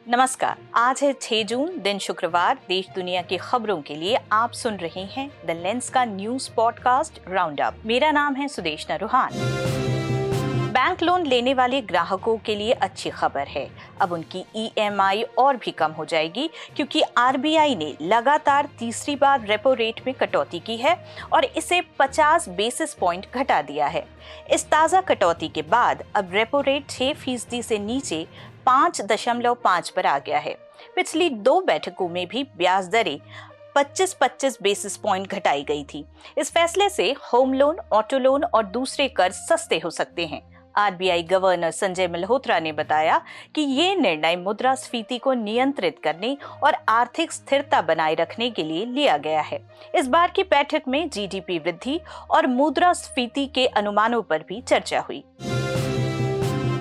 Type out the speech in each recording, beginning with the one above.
नमस्कार। आज है 6 जून, दिन शुक्रवार। देश दुनिया की खबरों के लिए आप सुन रहे हैं द लेंस का न्यूज पॉडकास्ट राउंड अप। मेरा नाम है सुदेशना रुहान। बैंक लोन लेने वाले ग्राहकों के लिए अच्छी खबर है। अब उनकी EMI और भी कम हो जाएगी क्योंकि RBI ने लगातार तीसरी बार रेपो रेट में कटौती की है और इसे 50 बेसिस पॉइंट घटा दिया है। इस ताज़ा कटौती के बाद अब रेपो रेट 6% से नीचे 5.5 पर आ गया है। पिछली 2 बैठकों में भी ब्याज दरें 25-25 बेसिस पॉइंट घटाई गई थी। इस फैसले से होम लोन, ऑटो लोन और दूसरे कर्ज सस्ते हो सकते हैं। RBI गवर्नर संजय मल्होत्रा ने बताया कि ये निर्णय मुद्रास्फीति को नियंत्रित करने और आर्थिक स्थिरता बनाए रखने के लिए लिया गया है। इस बार की बैठक में GDP वृद्धि और मुद्रास्फीति के अनुमानों पर भी चर्चा हुई।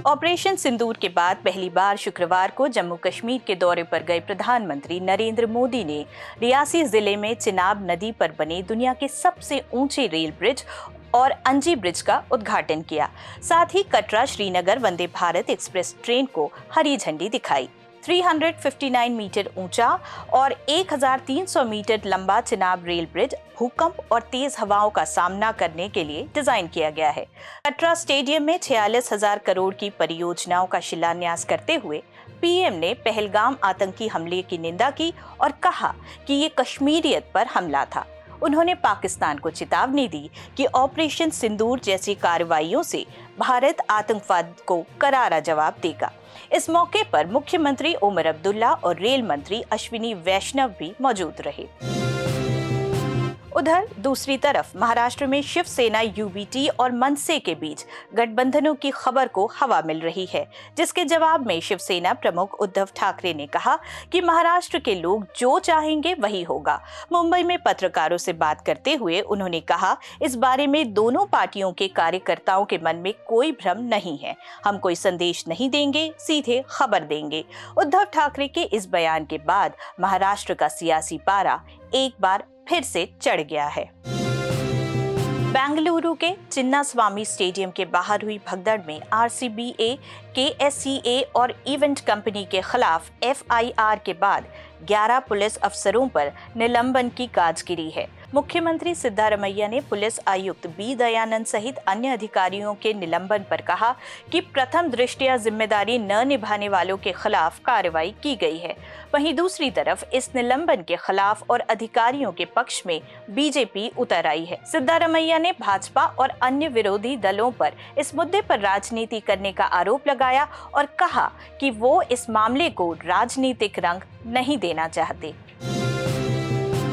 ऑपरेशन सिंदूर के बाद पहली बार शुक्रवार को जम्मू कश्मीर के दौरे पर गए प्रधानमंत्री नरेंद्र मोदी ने रियासी जिले में चिनाब नदी पर बने दुनिया के सबसे ऊंचे रेल ब्रिज और अंजी ब्रिज का उद्घाटन किया। साथ ही कटरा श्रीनगर वंदे भारत एक्सप्रेस ट्रेन को हरी झंडी दिखाई। 359 मीटर ऊंचा और 1300 मीटर लंबा चिनाब रेल ब्रिज भूकंप और तेज हवाओं का सामना करने के लिए डिजाइन किया गया है। कटरा स्टेडियम में 46,000 करोड़ की परियोजनाओं का शिलान्यास करते हुए PM ने पहलगाम आतंकी हमले की निंदा की और कहा कि ये कश्मीरियत पर हमला था। उन्होंने पाकिस्तान को चेतावनी दी कि ऑपरेशन सिंदूर जैसी कार्रवाइयों से भारत आतंकवाद को करारा जवाब देगा। इस मौके पर मुख्यमंत्री ओमर अब्दुल्ला और रेल मंत्री अश्विनी वैष्णव भी मौजूद रहे। उधर दूसरी तरफ महाराष्ट्र में शिवसेना, UBT और मनसे के बीच गठबंधनों की खबर को हवा मिल रही है, जिसके जवाब में शिवसेना प्रमुख उद्धव ठाकरे ने कहा कि महाराष्ट्र के लोग जो चाहेंगे वही होगा। मुंबई में पत्रकारों से बात करते हुए उन्होंने कहा, इस बारे में दोनों पार्टियों के कार्यकर्ताओं के मन में कोई भ्रम नहीं है। हम कोई संदेश नहीं देंगे, सीधे खबर देंगे। उद्धव ठाकरे के इस बयान के बाद महाराष्ट्र का सियासी पारा एक बार फिर से चढ़ गया है। बेंगलुरु के चिन्नास्वामी स्टेडियम के बाहर हुई भगदड़ में RCBA, KSCA और इवेंट कंपनी के खिलाफ FIR के बाद 11 पुलिस अफसरों पर निलंबन की गाज गिरी है। मुख्यमंत्री सिद्धारमैया ने पुलिस आयुक्त B दयानंद सहित अन्य अधिकारियों के निलंबन पर कहा कि प्रथम दृष्टया जिम्मेदारी न निभाने वालों के खिलाफ कार्रवाई की गई है। वहीं दूसरी तरफ इस निलंबन के खिलाफ और अधिकारियों के पक्ष में BJP उतर आई है। सिद्धारमैया ने भाजपा और अन्य विरोधी दलों पर इस मुद्दे पर राजनीति करने का आरोप लगाया और कहा कि वो इस मामले को राजनीतिक रंग नहीं देना चाहते।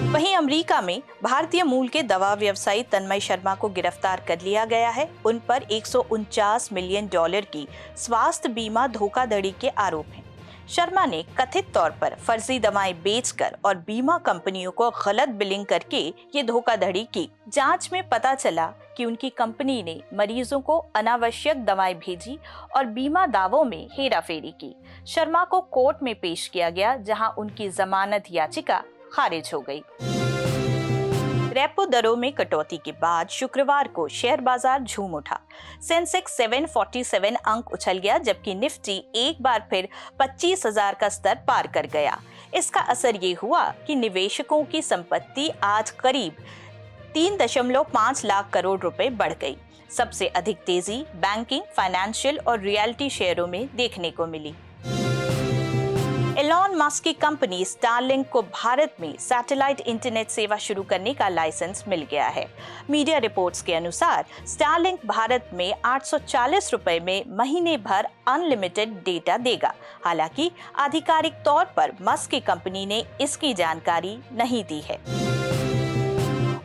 वहीं अमेरिका में भारतीय मूल के दवा व्यवसायी तन्मय शर्मा को गिरफ्तार कर लिया गया है। उन पर $149 मिलियन की स्वास्थ्य बीमा धोखाधड़ी के आरोप हैं। शर्मा ने कथित तौर पर फर्जी दवाएं बेचकर और बीमा कंपनियों को गलत बिलिंग करके ये धोखाधड़ी की। जांच में पता चला कि उनकी कंपनी ने मरीजों को अनावश्यक दवाएं भेजी और बीमा दावों में हेराफेरी की। शर्मा को कोर्ट में पेश किया गया, जहां उनकी जमानत याचिका खारिज हो गई। रेपो दरों में कटौती के बाद शुक्रवार को शेयर बाजार झूम उठा। सेंसेक्स 747 अंक उछल गया, जबकि निफ्टी एक बार फिर 25,000 का स्तर पार कर गया। इसका असर ये हुआ कि निवेशकों की संपत्ति आज करीब 3.5 लाख करोड़ रुपए बढ़ गई। सबसे अधिक तेजी बैंकिंग, फाइनेंशियल और रियल्टी शेयरों में देखने को मिली। एलॉन मस्क की कंपनी स्टारलिंक को भारत में सैटेलाइट इंटरनेट सेवा शुरू करने का लाइसेंस मिल गया है। मीडिया रिपोर्ट्स के अनुसार स्टारलिंक भारत में 840 रुपए में महीने भर अनलिमिटेड डेटा देगा। हालांकि आधिकारिक तौर पर मस्क की कंपनी ने इसकी जानकारी नहीं दी है।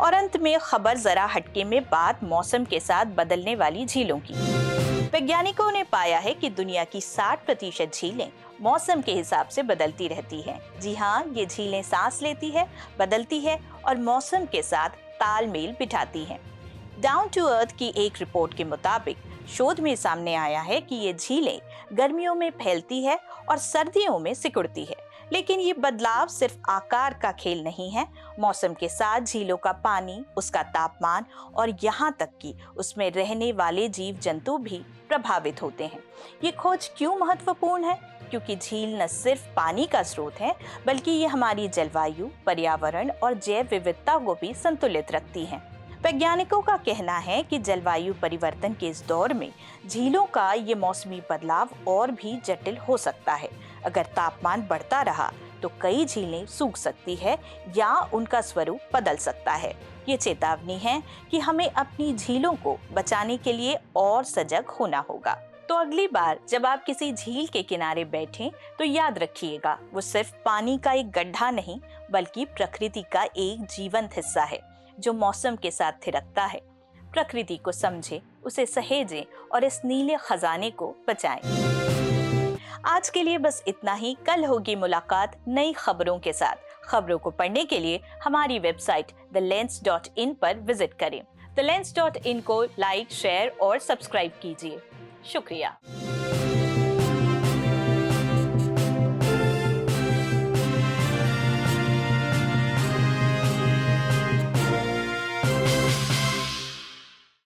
और अंत में खबर जरा हटके में बात मौसम के साथ बदलने वाली झीलों की। वैज्ञानिकों ने पाया है कि दुनिया की 60% झीलें मौसम के हिसाब से बदलती रहती हैं। जी हाँ, ये झीलें सांस लेती है, बदलती है और मौसम के साथ तालमेल बिठाती हैं। डाउन टू अर्थ की एक रिपोर्ट के मुताबिक शोध में सामने आया है कि ये झीलें गर्मियों में फैलती है और सर्दियों में सिकुड़ती है। लेकिन ये बदलाव सिर्फ आकार का खेल नहीं है। मौसम के साथ झीलों का पानी, उसका तापमान और यहाँ तक कि उसमें रहने वाले जीव जंतु भी प्रभावित होते हैं। ये खोज क्यों महत्वपूर्ण है? क्योंकि झील न सिर्फ पानी का स्रोत है, बल्कि ये हमारी जलवायु, पर्यावरण और जैव विविधता को भी संतुलित रखती हैं। वैज्ञानिकों का कहना है कि जलवायु परिवर्तन के इस दौर में झीलों का ये मौसमी बदलाव और भी जटिल हो सकता है। अगर तापमान बढ़ता रहा तो कई झीलें सूख सकती है या उनका स्वरूप बदल सकता है। ये चेतावनी है कि हमें अपनी झीलों को बचाने के लिए और सजग होना होगा। तो अगली बार जब आप किसी झील के किनारे बैठें तो याद रखिएगा, वो सिर्फ पानी का एक गड्ढा नहीं, बल्कि प्रकृति का एक जीवंत हिस्सा है जो मौसम के साथ थिरकता है। प्रकृति को समझें, उसे सहेजें और इस नीले खजाने को बचाएं। आज के लिए बस इतना ही। कल होगी मुलाकात नई खबरों के साथ। खबरों को पढ़ने के लिए हमारी वेबसाइट thelens.in पर विजिट करें। thelens.in को लाइक, शेयर और सब्सक्राइब कीजिए। शुक्रिया।